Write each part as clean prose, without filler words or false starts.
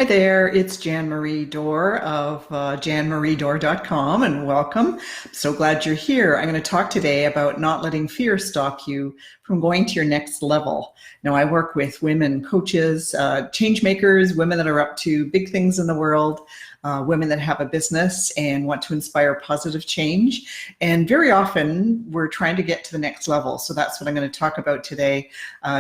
Hi there, it's Jan Marie Dorr of janmariedorr.com, and welcome. I'm so glad you're here. I'm going to talk today about not letting fear stop you from going to your next level. Now, I work with women coaches, change makers, women that are up to big things in the world, women that have a business and want to inspire positive change. And very often we're trying to get to the next level. So that's what I'm going to talk about today,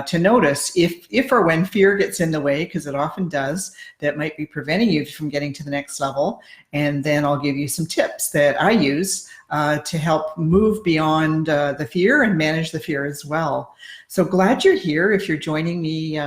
to notice if or when fear gets in the way, because it often does, that might be preventing you from getting to the next level. And then I'll give you some tips that I use to help move beyond the fear and manage the fear as well. So glad you're here. If you're joining me,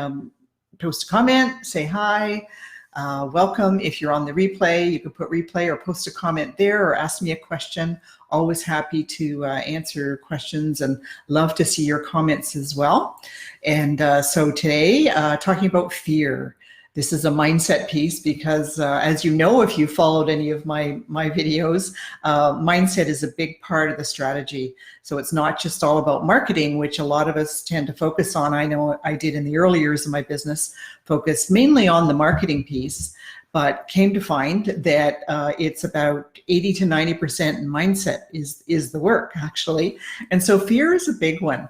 post a comment, say hi. Welcome. If you're on the replay, you can put replay or post a comment there or ask me a question. Always happy to answer questions and love to see your comments as well. And so today, talking about fear. This is a mindset piece because, as you know, if you followed any of my videos, mindset is a big part of the strategy. So it's not just all about marketing, which a lot of us tend to focus on. I know I did in the early years of my business, focused mainly on the marketing piece, but came to find that it's about 80 to 90% mindset is the work, actually. And so fear is a big one.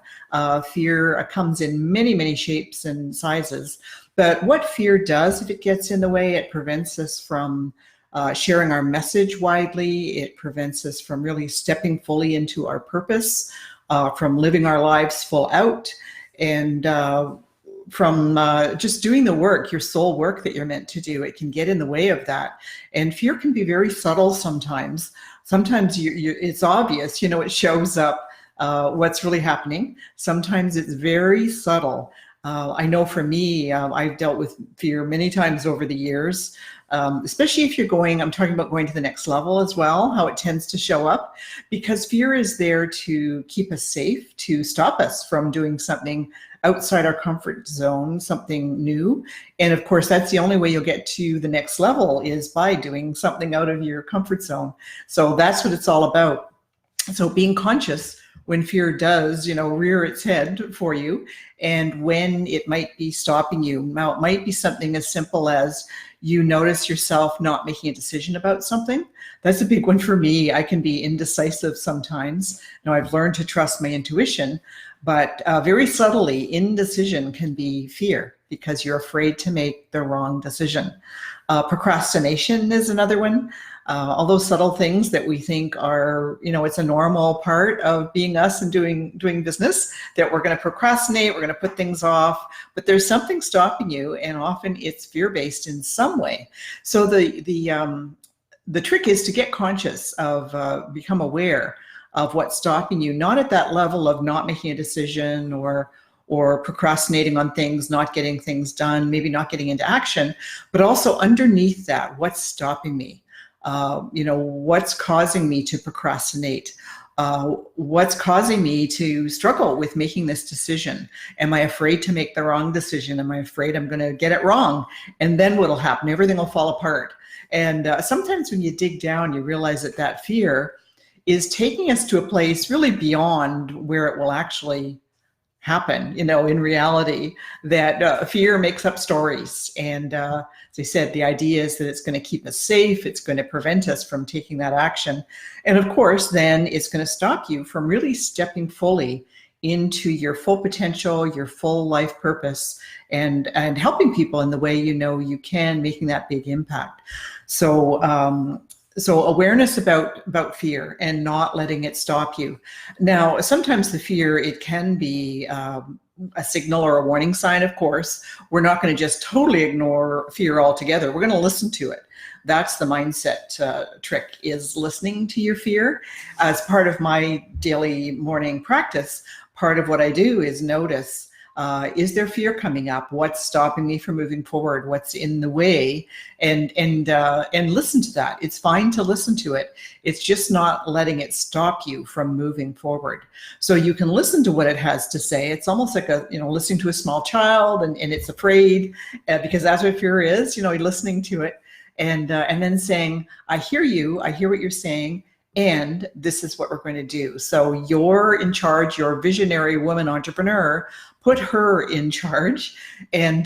Fear comes in many, many shapes and sizes. But what fear does, if it gets in the way, it prevents us from sharing our message widely. It prevents us from really stepping fully into our purpose, from living our lives full out, and from just doing the work, your soul work that you're meant to do. It can get in the way of that. And fear can be very subtle sometimes. Sometimes it's obvious, you know, it shows up what's really happening. Sometimes it's very subtle. I know for me, I've dealt with fear many times over the years, especially if you're going, I'm talking about going to the next level as well, how it tends to show up, because fear is there to keep us safe, to stop us from doing something outside our comfort zone, something new. And of course, that's the only way you'll get to the next level is by doing something out of your comfort zone. So that's what it's all about. So being conscious when fear does, you know, rear its head for you, and when it might be stopping you. Now, it might be something as simple as you notice yourself not making a decision about something. That's a big one for me. I can be indecisive sometimes. Now, I've learned to trust my intuition, but very subtly, indecision can be fear because you're afraid to make the wrong decision. Procrastination is another one. All those subtle things that we think are, you know, it's a normal part of being us and doing business, that we're going to procrastinate, we're going to put things off, but there's something stopping you, and often it's fear-based in some way. So the trick is to get conscious of, become aware of what's stopping you, not at that level of not making a decision or procrastinating on things, not getting things done, maybe not getting into action, but also underneath that, what's stopping me? You know, what's causing me to procrastinate? What's causing me to struggle with making this decision? Am I afraid to make the wrong decision? Am I afraid I'm going to get it wrong? And then what'll happen? Everything will fall apart. And sometimes when you dig down, you realize that that fear is taking us to a place really beyond where it will actually happen, you know, in reality, that fear makes up stories. And as I said, the idea is that it's going to keep us safe. It's going to prevent us from taking that action. And of course, then it's going to stop you from really stepping fully into your full potential, your full life purpose, and helping people in the way you know you can, making that big impact. So awareness about fear and not letting it stop you. Now, sometimes the fear, it can be a signal or a warning sign, of course. We're not going to just totally ignore fear altogether. We're going to listen to it. That's the mindset trick, is listening to your fear. As part of my daily morning practice, part of what I do is notice, is there fear coming up? What's stopping me from moving forward? What's in the way? And listen to that. It's fine to listen to it. It's just not letting it stop you from moving forward. So you can listen to what it has to say. It's almost like listening to a small child, and it's afraid, because that's what fear is. You know, you're listening to it, and then saying, "I hear you. I hear what you're saying." and this is what we're going to do. So you're in charge, you're a visionary woman entrepreneur, put her in charge and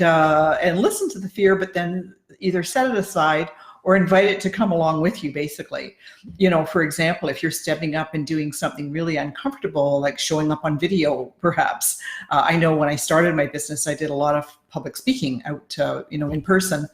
listen to the fear, but then either set it aside or invite it to come along with you, basically. You know, for example, if you're stepping up and doing something really uncomfortable, like showing up on video, perhaps. I know when I started my business, I did a lot of public speaking out, in person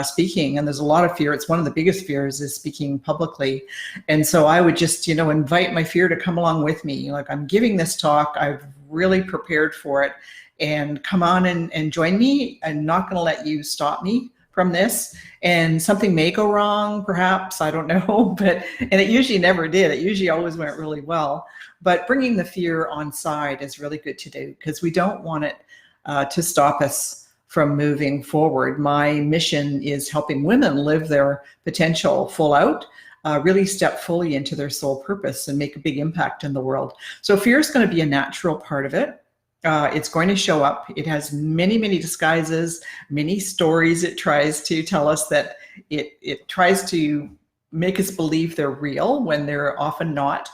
speaking, and there's a lot of fear. It's one of the biggest fears is speaking publicly. And so I would just, invite my fear to come along with me. Like, I'm giving this talk, I've really prepared for it, and come on and join me. I'm not going to let you stop me from this, and something may go wrong, perhaps, I don't know, and it usually never did. It usually always went really well. But bringing the fear on side is really good to do, because we don't want it to stop us from moving forward. My mission is helping women live their potential full out, really step fully into their soul purpose and make a big impact in the world. So fear is going to be a natural part of it. It's going to show up. It has many, many disguises, many stories it tries to tell us that it tries to make us believe they're real when they're often not.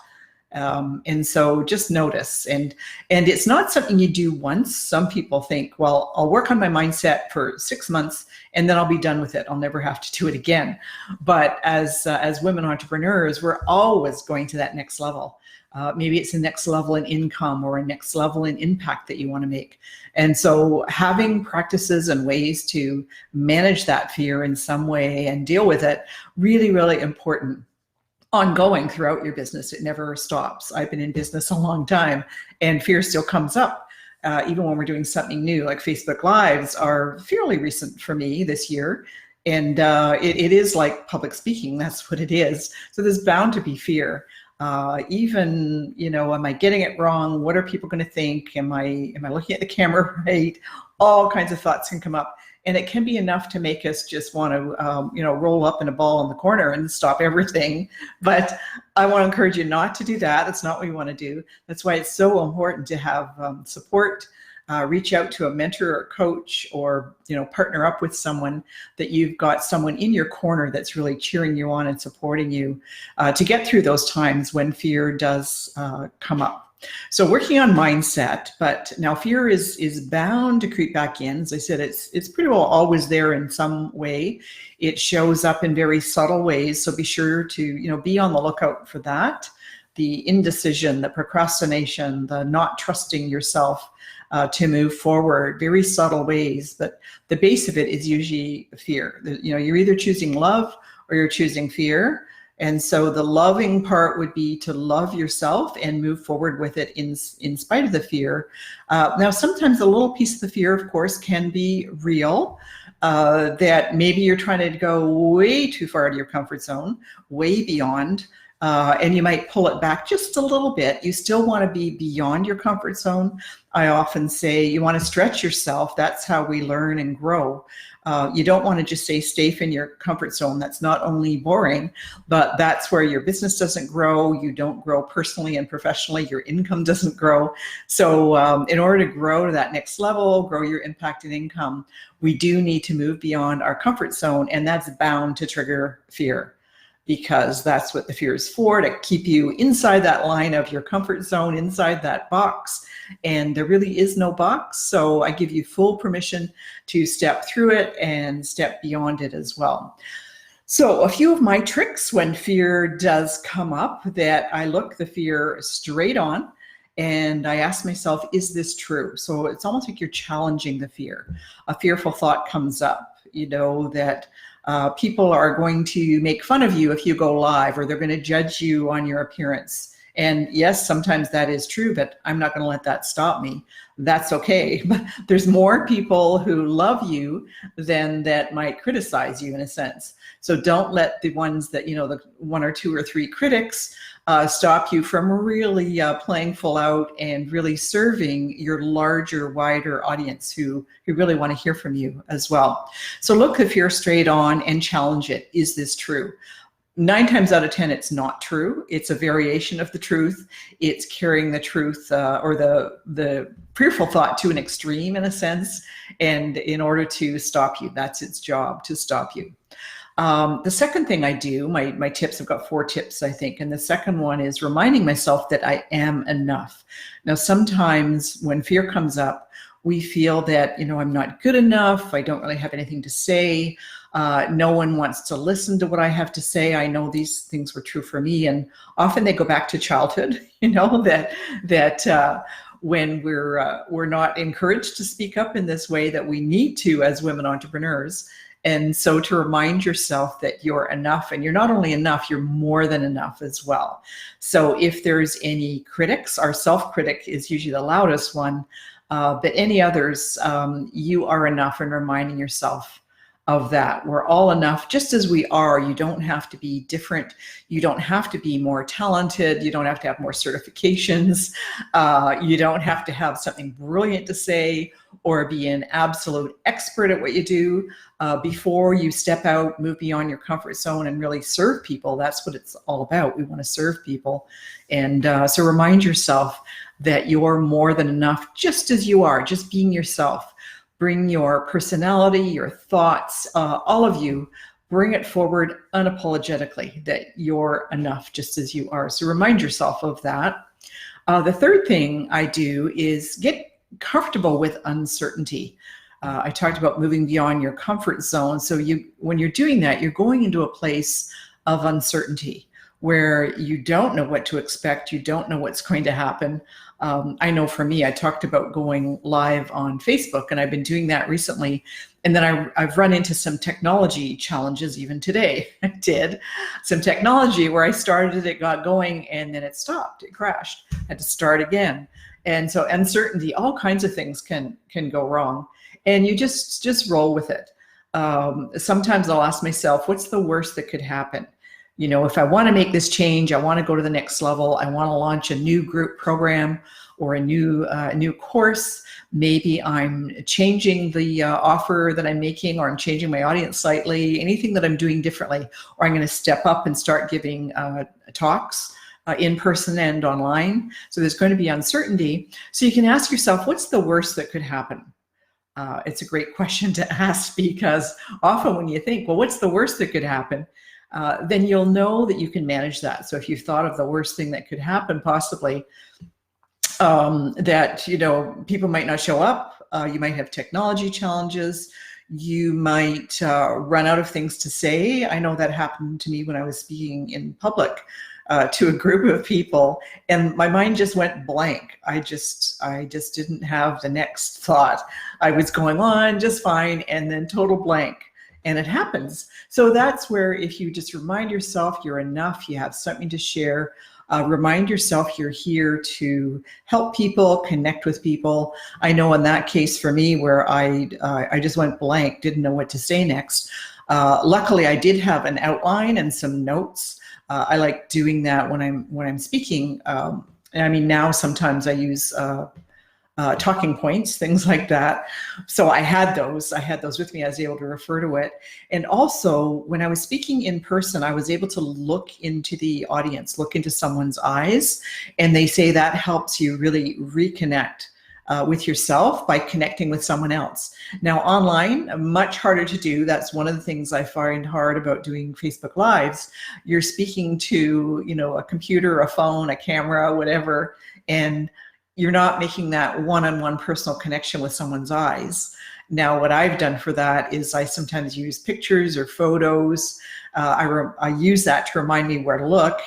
And so just notice. And it's not something you do once. Some people think, well, I'll work on my mindset for 6 months and then I'll be done with it. I'll never have to do it again. But as women entrepreneurs, we're always going to that next level. Maybe it's a next level in income or a next level in impact that you want to make. And so having practices and ways to manage that fear in some way and deal with it, really, really important. Ongoing throughout your business. It never stops. I've been in business a long time and fear still comes up. Even when we're doing something new, like Facebook Lives are fairly recent for me this year. And it is like public speaking. That's what it is. So there's bound to be fear. Even, am I getting it wrong? What are people going to think? Am I looking at the camera right? All kinds of thoughts can come up. And it can be enough to make us just want to, roll up in a ball in the corner and stop everything. But I want to encourage you not to do that. That's not what you want to do. That's why it's so important to have support. Reach out to a mentor or coach, or partner up with someone that you've got someone in your corner that's really cheering you on and supporting you to get through those times when fear does come up. So working on mindset, but now fear is bound to creep back in. As I said, it's pretty well always there in some way. It shows up in very subtle ways. So be sure to be on the lookout for that. The indecision, the procrastination, the not trusting yourself to move forward, very subtle ways. But the base of it is usually fear. You're either choosing love or you're choosing fear. And so the loving part would be to love yourself and move forward with it in spite of the fear. Now, sometimes a little piece of the fear, of course, can be real, that maybe you're trying to go way too far out of your comfort zone, way beyond, and you might pull it back just a little bit. You still want to be beyond your comfort zone. I often say you want to stretch yourself. That's how we learn and grow. You don't want to just stay safe in your comfort zone. That's not only boring, but that's where your business doesn't grow. You don't grow personally and professionally. Your income doesn't grow. So in order to grow to that next level, grow your impact and income, we do need to move beyond our comfort zone, and that's bound to trigger fear, because that's what the fear is for, to keep you inside that line of your comfort zone, inside that box. And there really is no box. So I give you full permission to step through it and step beyond it as well. So a few of my tricks when fear does come up, that I look the fear straight on and I ask myself, is this true? So it's almost like you're challenging the fear. A fearful thought comes up, that people are going to make fun of you if you go live, or they're going to judge you on your appearance. And yes, sometimes that is true, but I'm not going to let that stop me. That's okay. There's more people who love you than that might criticize you, in a sense. So don't let the ones that, the 1 or 2 or 3 critics stop you from really playing full out and really serving your larger, wider audience who really want to hear from you as well. So look the fear straight on and challenge it. Is this true? 9 times out of 10, it's not true. It's a variation of the truth. It's carrying the truth or the fearful thought to an extreme, in a sense, and in order to stop you. That's its job, to stop you. The second thing I do, my tips, I've got 4 tips, I think. And the second one is reminding myself that I am enough. Now, sometimes when fear comes up, we feel that, I'm not good enough. I don't really have anything to say. No one wants to listen to what I have to say. I know these things were true for me. And often they go back to childhood, that when we're not encouraged to speak up in this way that we need to as women entrepreneurs. And so to remind yourself that you're enough, and you're not only enough, you're more than enough as well. So if there's any critics, our self-critic is usually the loudest one, but any others, you are enough, and reminding yourself of that. We're all enough just as we are. You don't have to be different. You don't have to be more talented. You don't have to have more certifications. You don't have to have something brilliant to say or be an absolute expert at what you do. Before you step out, move beyond your comfort zone and really serve people. That's what it's all about. We want to serve people. And so remind yourself that you're more than enough just as you are, just being yourself. Bring your personality, your thoughts, all of you, bring it forward unapologetically that you're enough just as you are. So remind yourself of that. The third thing I do is get comfortable with uncertainty. I talked about moving beyond your comfort zone. So when you're doing that, you're going into a place of uncertainty where you don't know what to expect. You don't know what's going to happen. I know for me, I talked about going live on Facebook, and I've been doing that recently. And then I've run into some technology challenges even today. I did some technology where I started, it got going, and then it stopped, it crashed. I had to start again. And so uncertainty, all kinds of things can go wrong. And you just roll with it. Sometimes I'll ask myself, what's the worst that could happen? If I want to make this change, I want to go to the next level, I want to launch a new group program or a new course. Maybe I'm changing the offer that I'm making, or I'm changing my audience slightly, anything that I'm doing differently, or I'm going to step up and start giving talks in person and online. So there's going to be uncertainty. So you can ask yourself, what's the worst that could happen? It's a great question to ask, because often when you think, well, what's the worst that could happen? Then you'll know that you can manage that. So if you've thought of the worst thing that could happen, possibly that, people might not show up, you might have technology challenges, you might run out of things to say. I know that happened to me when I was speaking in public to a group of people, and my mind just went blank. I just didn't have the next thought. I was going on just fine, and then total blank. And it happens. So that's where, if you just remind yourself you're enough, you have something to share, remind yourself you're here to help people, connect with people. I know in that case for me, where I just went blank, didn't know what to say next. Luckily, I did have an outline and some notes. I like doing that when I'm speaking. Now sometimes I use talking points, things like that. So I had those with me. I was able to refer to it. And also when I was speaking in person, I was able to look into the audience, look into someone's eyes. And they say that helps you really reconnect with yourself by connecting with someone else. Now online, much harder to do. That's one of the things I find hard about doing Facebook Lives. You're speaking to, a computer, a phone, a camera, whatever, and you're not making that one-on-one personal connection with someone's eyes. Now, what I've done for that is I sometimes use pictures or photos. I use that to remind me where to look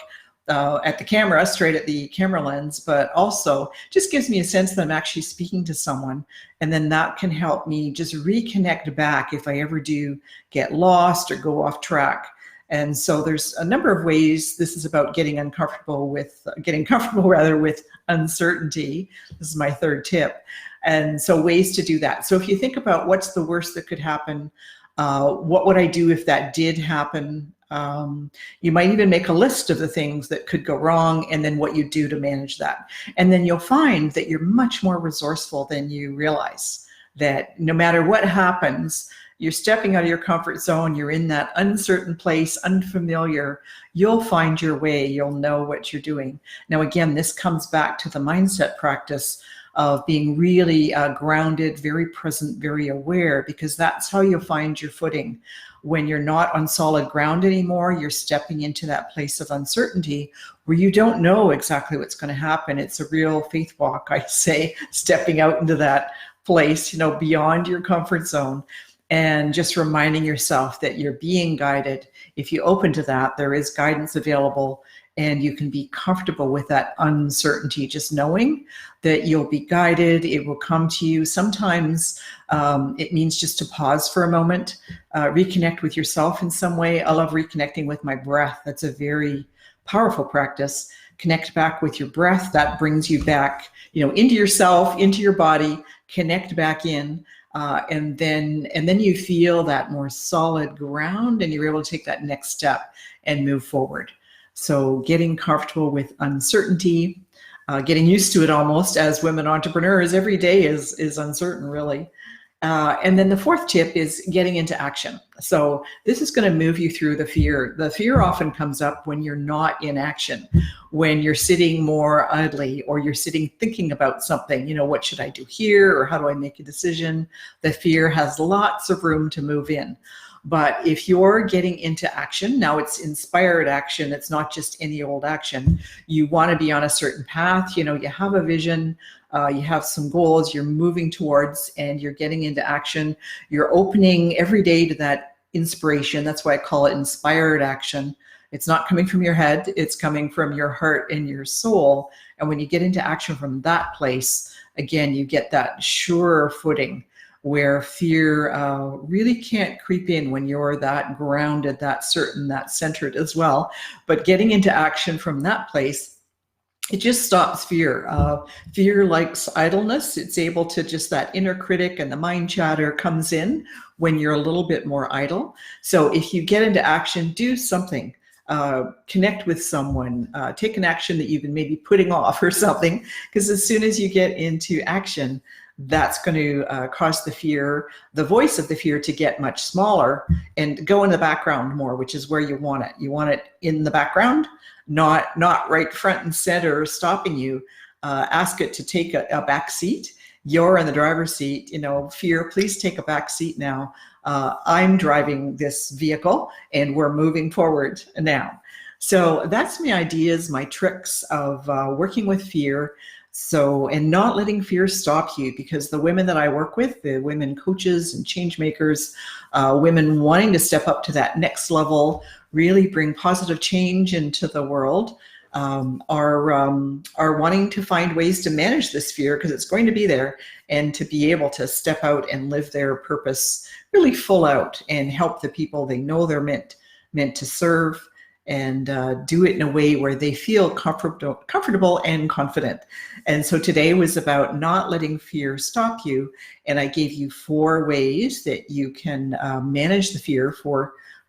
at the camera, straight at the camera lens, but also just gives me a sense that I'm actually speaking to someone. And then that can help me just reconnect back if I ever do get lost or go off track. And so there's a number of ways. This is about getting comfortable with uncertainty. This is my third tip. And so ways to do that. So if you think about what's the worst that could happen, what would I do if that did happen? You might even make a list of the things that could go wrong and then what you do to manage that. And then you'll find that you're much more resourceful than you realize, that no matter what happens, you're stepping out of your comfort zone, you're in that uncertain place, unfamiliar, you'll find your way, you'll know what you're doing. Now, again, this comes back to the mindset practice of being really grounded, very present, very aware, because that's how you'll find your footing. when you're not on solid ground anymore, you're stepping into that place of uncertainty where you don't know exactly what's going to happen. It's a real faith walk, I say, stepping out into that place, beyond your comfort zone, and just reminding yourself that you're being guided. If you open to that, there is guidance available, and you can be comfortable with that uncertainty, just knowing that you'll be guided. It will come to you. Sometimes it means just to pause for a moment, reconnect with yourself in some way. I love reconnecting with my breath. That's a very powerful practice. Connect back with your breath. That brings you back, into yourself, into your body. Connect back in. And then you feel that more solid ground, and you're able to take that next step and move forward. So getting comfortable with uncertainty, getting used to it almost as women entrepreneurs, every day is uncertain, really. And then the fourth tip is getting into action. So this is going to move you through the fear. The fear often comes up when you're not in action, when you're sitting more idly, or you're sitting thinking about something, what should I do here? Or how do I make a decision? The fear has lots of room to move in. But if you're getting into action, now it's inspired action. It's not just any old action. You want to be on a certain path. You have a vision. You have some goals you're moving towards, and you're getting into action. You're opening every day to that inspiration. That's why I call it inspired action. It's not coming from your head. It's coming from your heart and your soul. And when you get into action from that place, again, you get that surer footing where fear really can't creep in when you're that grounded, that certain, that centered as well. But getting into action from that place, it just stops fear. Fear likes idleness. It's able to just, that inner critic and the mind chatter comes in when you're a little bit more idle. So if you get into action, do something. Connect with someone, take an action that you've been maybe putting off or something, because as soon as you get into action, that's going to cause the voice of the fear to get much smaller and go in the background more, which is where you want it. You want it in the background, not right front and center stopping you. Ask it to take a back seat. You're in the driver's seat. Fear, please take a back seat now. I'm driving this vehicle and we're moving forward now. So that's my ideas, my tricks of working with fear. And not letting fear stop you, because the women that I work with, the women coaches and change makers, women wanting to step up to that next level, really bring positive change into the world, are wanting to find ways to manage this fear, because it's going to be there, and to be able to step out and live their purpose really full out and help the people they know they're meant to serve, and do it in a way where they feel comfortable and confident. And so today was about not letting fear stop you. And I gave you 4 ways that you can manage the fear.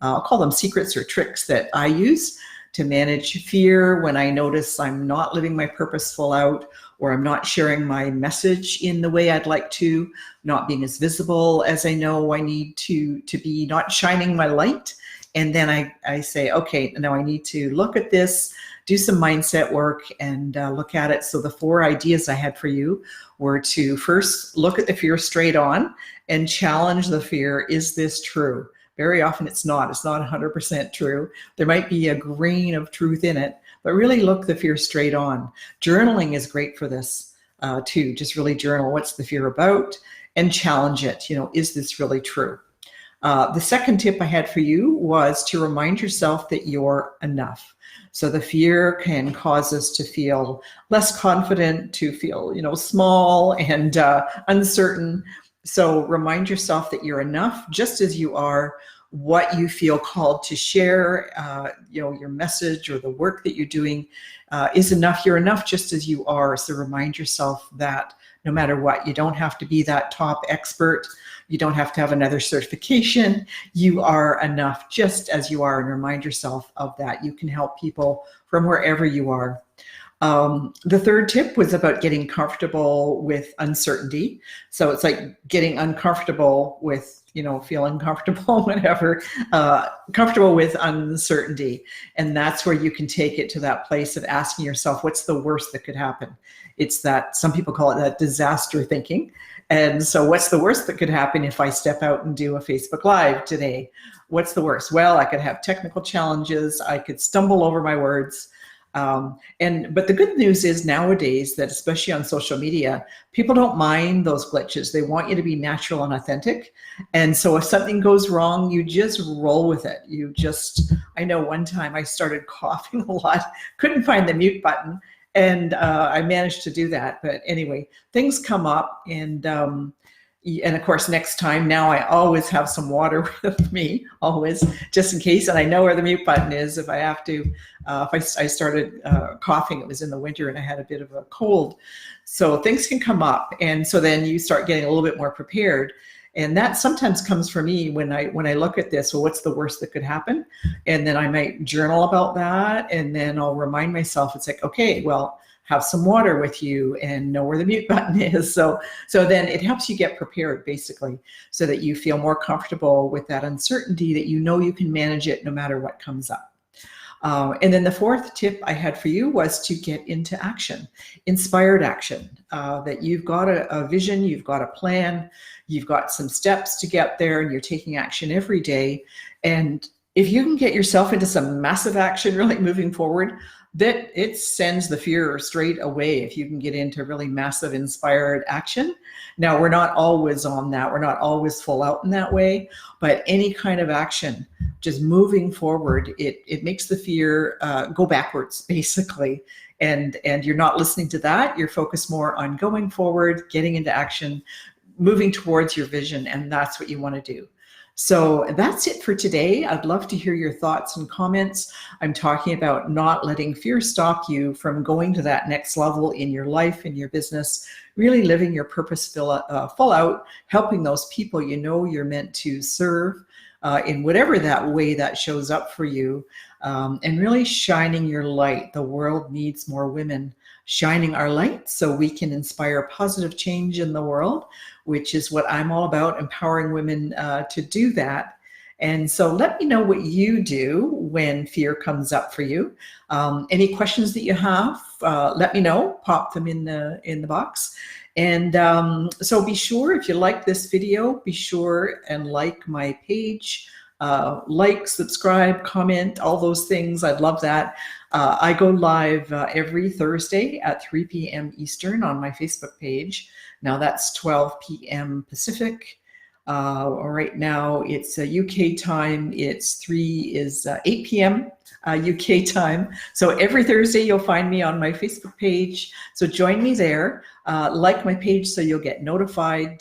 I'll call them secrets or tricks that I use to manage fear when I notice I'm not living my purpose full out, or I'm not sharing my message in the way I'd like to, not being as visible as I know I need to be, not shining my light. And then I say, okay, now I need to look at this, do some mindset work, and look at it. So the 4 ideas I had for you were to first look at the fear straight on and challenge the fear. Is this true? Very often it's not 100% true. There might be a grain of truth in it, but really look the fear straight on. Journaling is great for this too. Just really journal, what's the fear about, and challenge it. Is this really true? The second tip I had for you was to remind yourself that you're enough. So the fear can cause us to feel less confident, to feel, small and uncertain. So remind yourself that you're enough just as you are. What you feel called to share, your message or the work that you're doing is enough. You're enough just as you are. So remind yourself that no matter what, you don't have to be that top expert. You don't have to have another certification. You are enough just as you are, and remind yourself of that. You can help people from wherever you are. The third tip was about getting comfortable with uncertainty. So it's like getting uncomfortable with, feeling comfortable, whatever, comfortable with uncertainty. And that's where you can take it to that place of asking yourself, what's the worst that could happen? It's that, some people call it that disaster thinking. And so what's the worst that could happen if I step out and do a Facebook Live today? What's the worst? Well, I could have technical challenges. I could stumble over my words. But the good news is nowadays that, especially on social media, people don't mind those glitches. They want you to be natural and authentic. And so if something goes wrong, you just roll with it. I know one time I started coughing a lot, couldn't find the mute button, and I managed to do that. But anyway, things come up, and of course, next time, now I always have some water with me, always, just in case. And I know where the mute button is if I have to. If I started coughing, it was in the winter and I had a bit of a cold. So things can come up. And so then you start getting a little bit more prepared. And that sometimes comes for me when I look at this, well, what's the worst that could happen? And then I might journal about that. And then I'll remind myself, it's like, okay, well, have some water with you and know where the mute button is. So then it helps you get prepared, basically, so that you feel more comfortable with that uncertainty, that you know you can manage it no matter what comes up. And then the fourth tip I had for you was to get into action, inspired action, that you've got a vision, you've got a plan, you've got some steps to get there, and you're taking action every day. And if you can get yourself into some massive action, really moving forward, that it sends the fear straight away if you can get into really massive inspired action. Now, we're not always on that. We're not always full out in that way, but any kind of action, just moving forward, it makes the fear go backwards, basically. And you're not listening to that. You're focused more on going forward, getting into action, moving towards your vision, and that's what you want to do. So that's it for today. I'd love to hear your thoughts and comments. I'm talking about not letting fear stop you from going to that next level in your life, in your business, really living your purpose full out, helping those people you know you're meant to serve in whatever that way that shows up for you, and really shining your light. The world needs more women shining our light so we can inspire positive change in the world, which is what I'm all about, empowering women to do that. And so let me know what you do when fear comes up for you. Any questions that you have, let me know, pop them in the box. And so be sure, if you like this video, be sure and like my page, like, subscribe, comment, all those things. I'd love that. I go live every Thursday at 3 p.m. Eastern on my Facebook page. Now that's 12 p.m. Pacific. Right now it's UK time. It's 8 p.m. UK time. So every Thursday you'll find me on my Facebook page. So join me there. Like my page so you'll get notified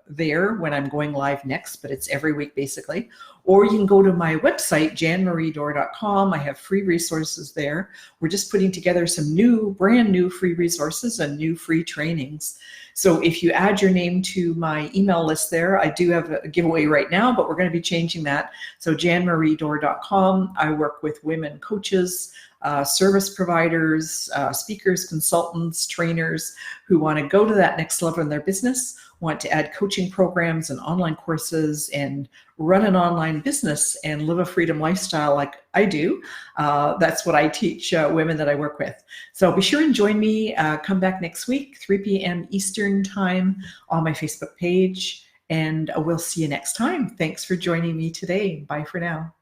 there when I'm going live next, but it's every week basically. Or you can go to my website, janmariedor.com. I have free resources there. We're just putting together some brand new free resources and new free trainings. So if you add your name to my email list there, I do have a giveaway right now, but we're going to be changing that. So janmariedor.com. I work with women coaches, service providers, speakers, consultants, trainers who want to go to that next level in their business, want to add coaching programs and online courses and run an online business and live a freedom lifestyle like I do. That's what I teach women that I work with. So be sure and join me. Come back next week, 3 p.m. Eastern time on my Facebook page, and we'll see you next time. Thanks for joining me today. Bye for now.